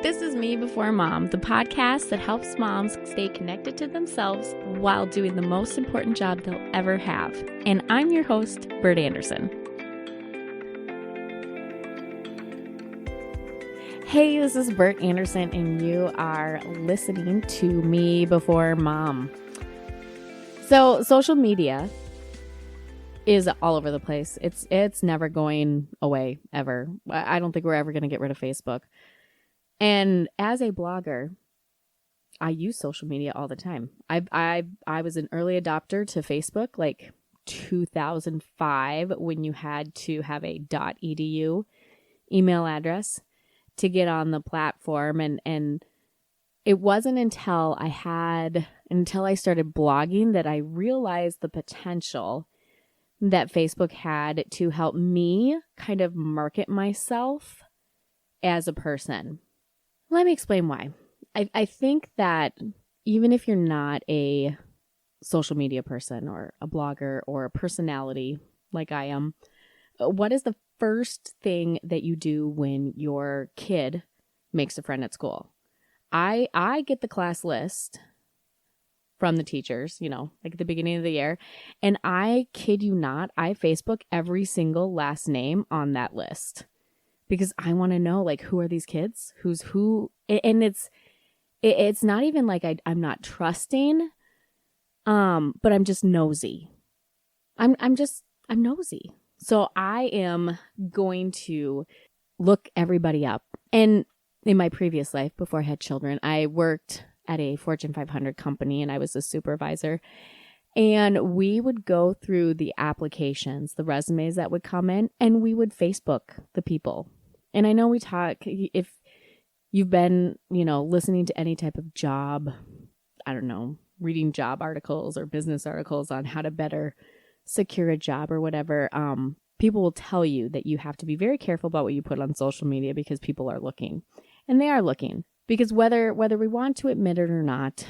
This is Me Before Mom, the podcast that helps moms stay connected to themselves while doing the most important job they'll ever have. And I'm your host, Bert Anderson. Hey, this is Bert Anderson, and you are listening to Me Before Mom. So, social media is all over the place. It's never going away, ever. I don't think we're ever going to get rid of Facebook. And as a blogger, I use social media all the time. I was an early adopter to Facebook, like 2005, when you had to have a .edu email address to get on the platform. And it wasn't until I started blogging that I realized the potential that Facebook had to help me kind of market myself as a person. Let me explain why. I think that even if you're not a social media person or a blogger or a personality like I am, what is the first thing that you do when your kid makes a friend at school? I get the class list from the teachers, like at the beginning of the year, and I kid you not, I Facebook every single last name on that list. Because I want to know, like, who are these kids? Who's who? And it's not even like I'm not trusting, but I'm just nosy. I'm nosy. So I am going to look everybody up. And in my previous life, before I had children, I worked at a Fortune 500 company, and I was a supervisor. And we would go through the applications, the resumes that would come in, and we would Facebook the people. And I know we talk, if you've been, listening to any type of job, I don't know, reading job articles or business articles on how to better secure a job or whatever, people will tell you that you have to be very careful about what you put on social media because people are looking. And they are looking. Because whether we want to admit it or not,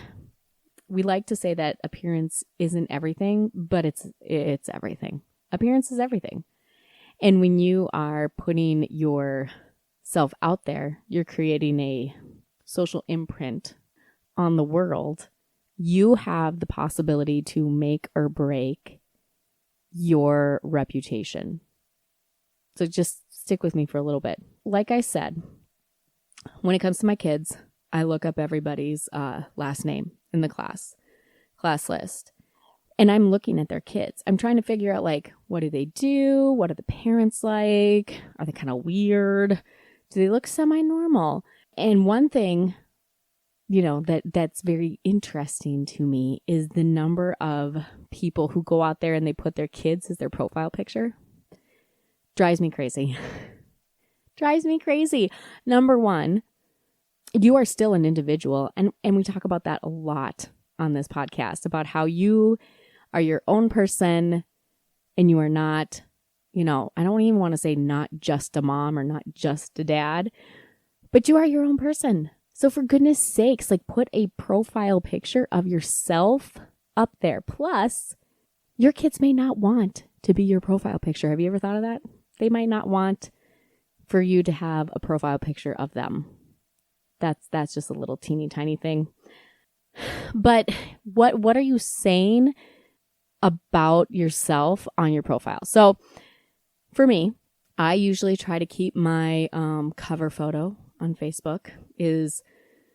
we like to say that appearance isn't everything, but it's everything. Appearance is everything. And when you are putting yourself out there, you're creating a social imprint on the world. You have the possibility to make or break your reputation. So just stick with me for a little bit. Like I said, when it comes to my kids, I look up everybody's last name in the class list. And I'm looking at their kids. I'm trying to figure out, like, what do they do? What are the parents like? Are they kind of weird? Do they look semi-normal? And one thing, that's very interesting to me is the number of people who go out there and they put their kids as their profile picture. Drives me crazy. Drives me crazy. Number one, you are still an individual. And we talk about that a lot on this podcast, about how you are your own person and you are not, I don't even want to say not just a mom or not just a dad, but you are your own person. So for goodness sakes, like, put a profile picture of yourself up there. Plus, your kids may not want to be your profile picture. Have you ever thought of that? They might not want for you to have a profile picture of them. That's just a little teeny tiny thing. But what are you saying about yourself on your profile? So for me, I usually try to keep my cover photo on Facebook is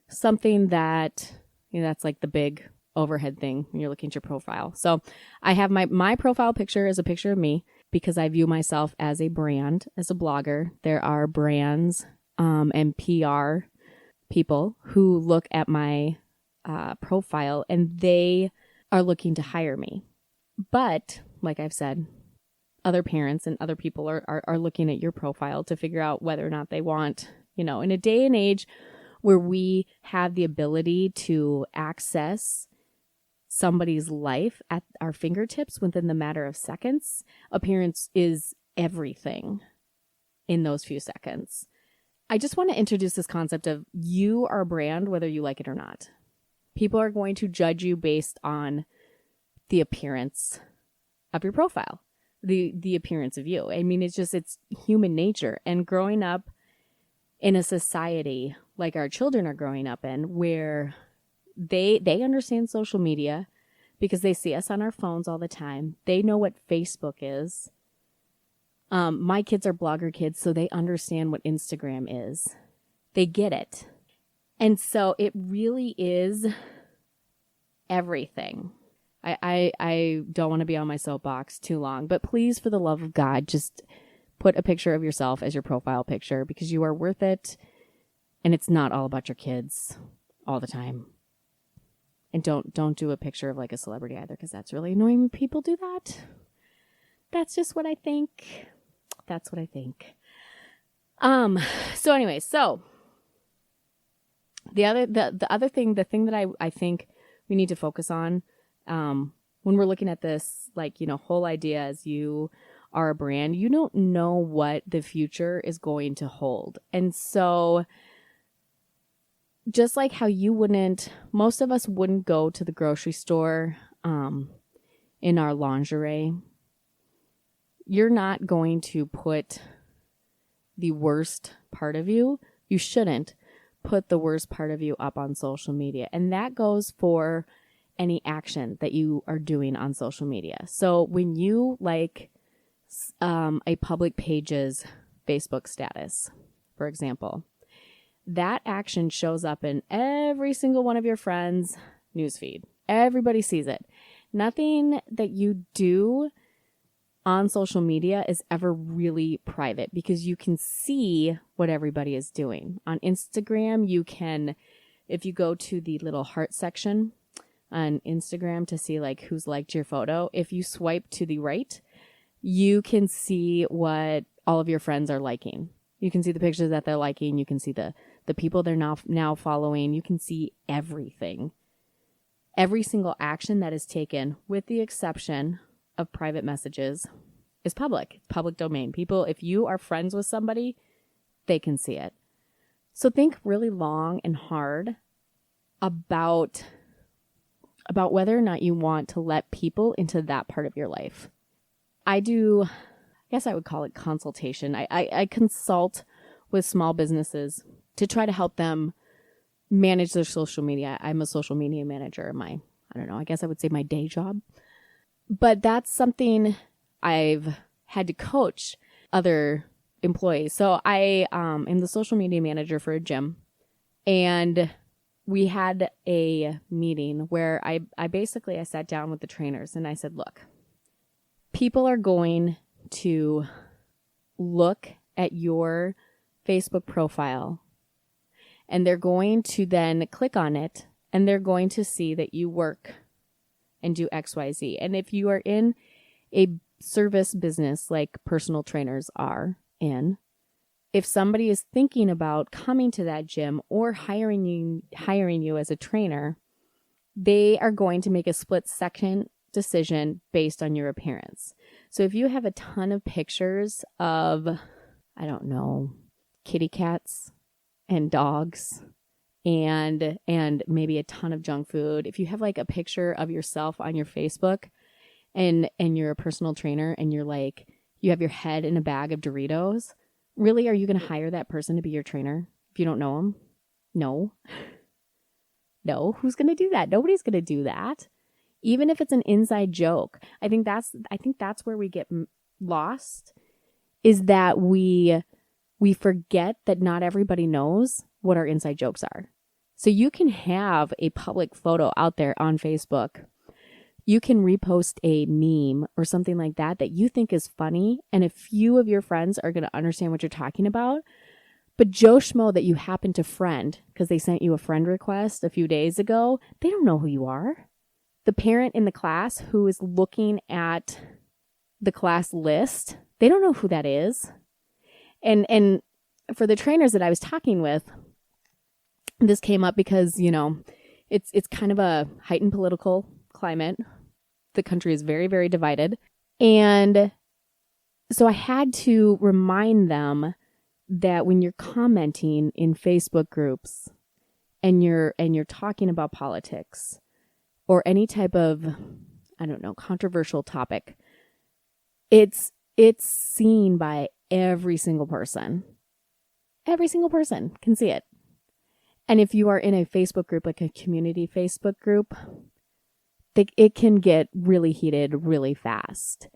something that, that's like the big overhead thing when you're looking at your profile. So I have my profile picture is a picture of me because I view myself as a brand, as a blogger. There are brands and PR people who look at my profile and they are looking to hire me. But like I've said, other parents and other people are looking at your profile to figure out whether or not they want, in a day and age where we have the ability to access somebody's life at our fingertips within the matter of seconds, appearance is everything in those few seconds. I just want to introduce this concept of you are a brand, whether you like it or not. People are going to judge you based on the appearance of your profile, the appearance of you. I mean, it's human nature. And growing up in a society like our children are growing up in, where they understand social media because they see us on our phones all the time. They know what Facebook is. My kids are blogger kids, so they understand what Instagram is. They get it. And so it really is everything. I don't want to be on my soapbox too long, but please, for the love of God, just put a picture of yourself as your profile picture, because you are worth it. And it's not all about your kids all the time. And don't do a picture of like a celebrity either, because that's really annoying when people do that. That's just what I think. That's what I think. So anyway, so the thing that I think we need to focus on, when we're looking at this, like, whole idea as you are a brand, you don't know what the future is going to hold. And so just like how most of us wouldn't go to the grocery store, in our lingerie, you're not going to put the worst part of you. You shouldn't put the worst part of you up on social media. And that goes for any action that you are doing on social media. So when you like a public page's Facebook status, for example, that action shows up in every single one of your friends' newsfeed. Everybody sees it. Nothing that you do on social media is ever really private, because you can see what everybody is doing. On Instagram, you can, if you go to the little heart section on Instagram to see like who's liked your photo, if you swipe to the right, you can see what all of your friends are liking. You can see the pictures that they're liking. You can see the people they're now following. You can see everything. Every single action that is taken, with the exception of private messages, is public domain. People, if you are friends with somebody, they can see it. So think really long and hard about whether or not you want to let people into that part of your life. I guess I would call it consultation. I consult with small businesses to try to help them manage their social media. I'm a social media manager in I guess I would say my day job. But that's something I've had to coach other employees. So I am the social media manager for a gym, and we had a meeting where I sat down with the trainers and I said, look, people are going to look at your Facebook profile, and they're going to then click on it, and they're going to see that you work and do XYZ. And if you are in a service business like personal trainers are in, if somebody is thinking about coming to that gym or hiring you as a trainer, they are going to make a split-second decision based on your appearance. So if you have a ton of pictures of, kitty cats and dogs and maybe a ton of junk food, if you have like a picture of yourself on your Facebook and you're a personal trainer and you're like, you have your head in a bag of Doritos, really, are you going to hire that person to be your trainer if you don't know them? No. Who's going to do that? Nobody's going to do that. Even if it's an inside joke. I think that's where we get lost, is that we forget that not everybody knows what our inside jokes are. So you can have a public photo out there on Facebook. You can repost a meme or something like that you think is funny, and a few of your friends are going to understand what you're talking about. But Joe Schmo that you happen to friend because they sent you a friend request a few days ago, they don't know who you are. The parent in the class who is looking at the class list, they don't know who that is. And for the trainers that I was talking with, this came up because, it's kind of a heightened political climate. The country is very, very divided. And so I had to remind them that when you're commenting in Facebook groups and you're talking about politics or any type of, controversial topic, it's seen by every single person. Every single person can see it. And if you are in a Facebook group, like a community Facebook group, it can get really heated really fast.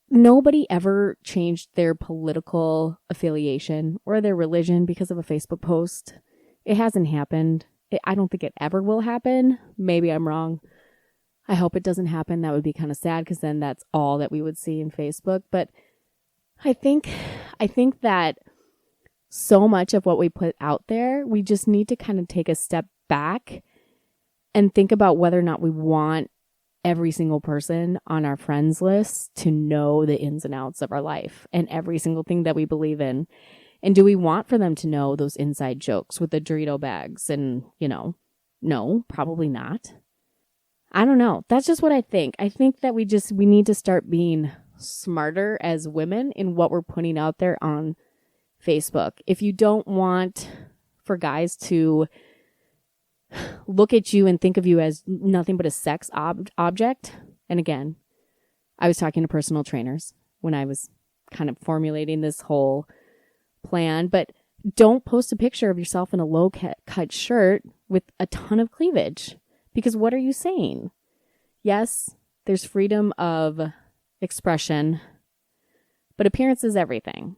Nobody ever changed their political affiliation or their religion because of a Facebook post. It hasn't happened. I don't think it ever will happen. Maybe I'm wrong. I hope it doesn't happen. That would be kind of sad because then that's all that we would see in Facebook. But I think that so much of what we put out there, we just need to kind of take a step back and think about whether or not we want every single person on our friends list to know the ins and outs of our life and every single thing that we believe in. And do we want for them to know those inside jokes with the Dorito bags? And, no, probably not. I don't know. That's just what I think. I think that we need to start being smarter as women in what we're putting out there on Facebook. If you don't want for guys to look at you and think of you as nothing but a sex object, and again, I was talking to personal trainers when I was kind of formulating this whole plan, but don't post a picture of yourself in a low cut shirt with a ton of cleavage, because what are you saying? Yes, there's freedom of expression, but appearance is everything.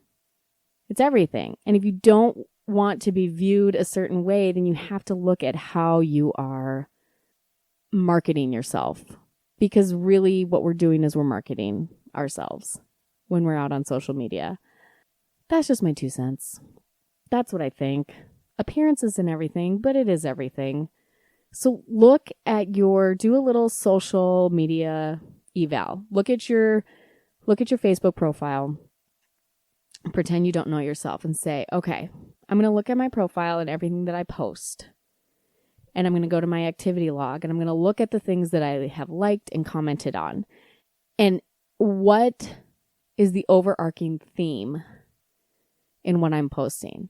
It's everything. And if you don't want to be viewed a certain way, then you have to look at how you are marketing yourself. Because really what we're doing is we're marketing ourselves when we're out on social media. That's just my 2 cents. That's what I think. Appearance isn't everything, but it is everything. So do a little social media eval. Look at your Facebook profile. Pretend you don't know yourself and say, okay, I'm going to look at my profile and everything that I post. And I'm going to go to my activity log and I'm going to look at the things that I have liked and commented on. And what is the overarching theme in what I'm posting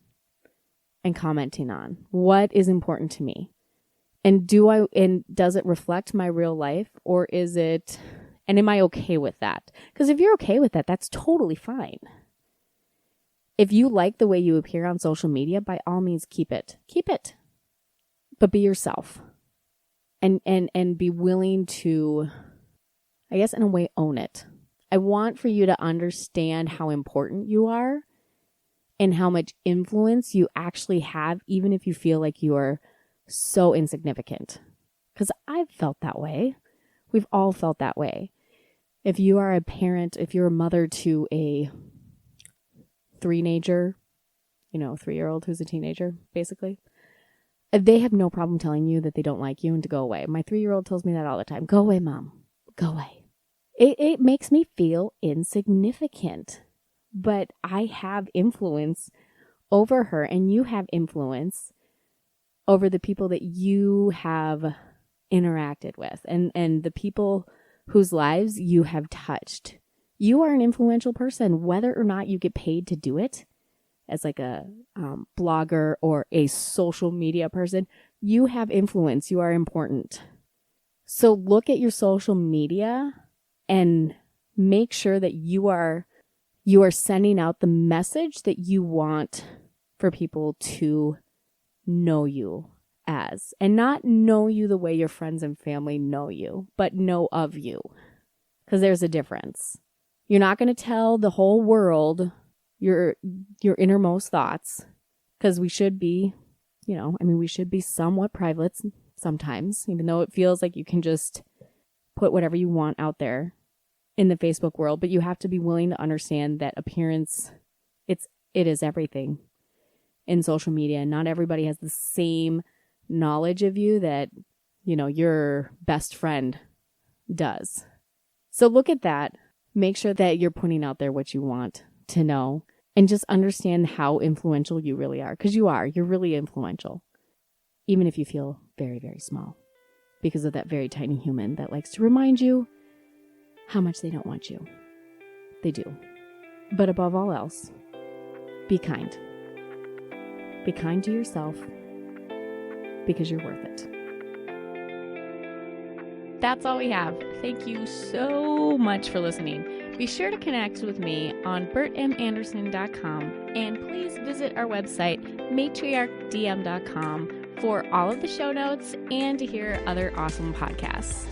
and commenting on? What is important to me? And does it reflect my real life, or is it, and am I okay with that? Because if you're okay with that, that's totally fine. If you like the way you appear on social media, by all means, keep it. But be yourself and be willing to, I guess, in a way, own it. I want for you to understand how important you are and how much influence you actually have, even if you feel like you are so insignificant. Because I've felt that way. We've all felt that way. If you are a parent, if you're a mother to a three-nager, 3-year-old who's a teenager, basically, they have no problem telling you that they don't like you and to go away. My 3-year-old tells me that all the time. Go away, Mom. Go away. It makes me feel insignificant. But I have influence over her, and you have influence over the people that you have interacted with and the people whose lives you have touched. You are an influential person, whether or not you get paid to do it as like a blogger or a social media person. You have influence. You are important. So look at your social media and make sure that you are sending out the message that you want for people to know you as, and not know you the way your friends and family know you, but know of you. Because there's a difference. You're not going to tell the whole world your innermost thoughts, because we should be, we should be somewhat private sometimes, even though it feels like you can just put whatever you want out there in the Facebook world. But you have to be willing to understand that appearance, it is everything in social media. Not everybody has the same knowledge of you that, your best friend does. So look at that. Make sure that you're putting out there what you want to know, and just understand how influential you really are. Because you're really influential. Even if you feel very, very small, because of that very tiny human that likes to remind you how much they don't want you. They do. But above all else, be kind. Be kind to yourself, because you're worth it. That's all we have. Thank you so much for listening. Be sure to connect with me on bertmanderson.com, and please visit our website, matriarchdm.com, for all of the show notes and to hear other awesome podcasts.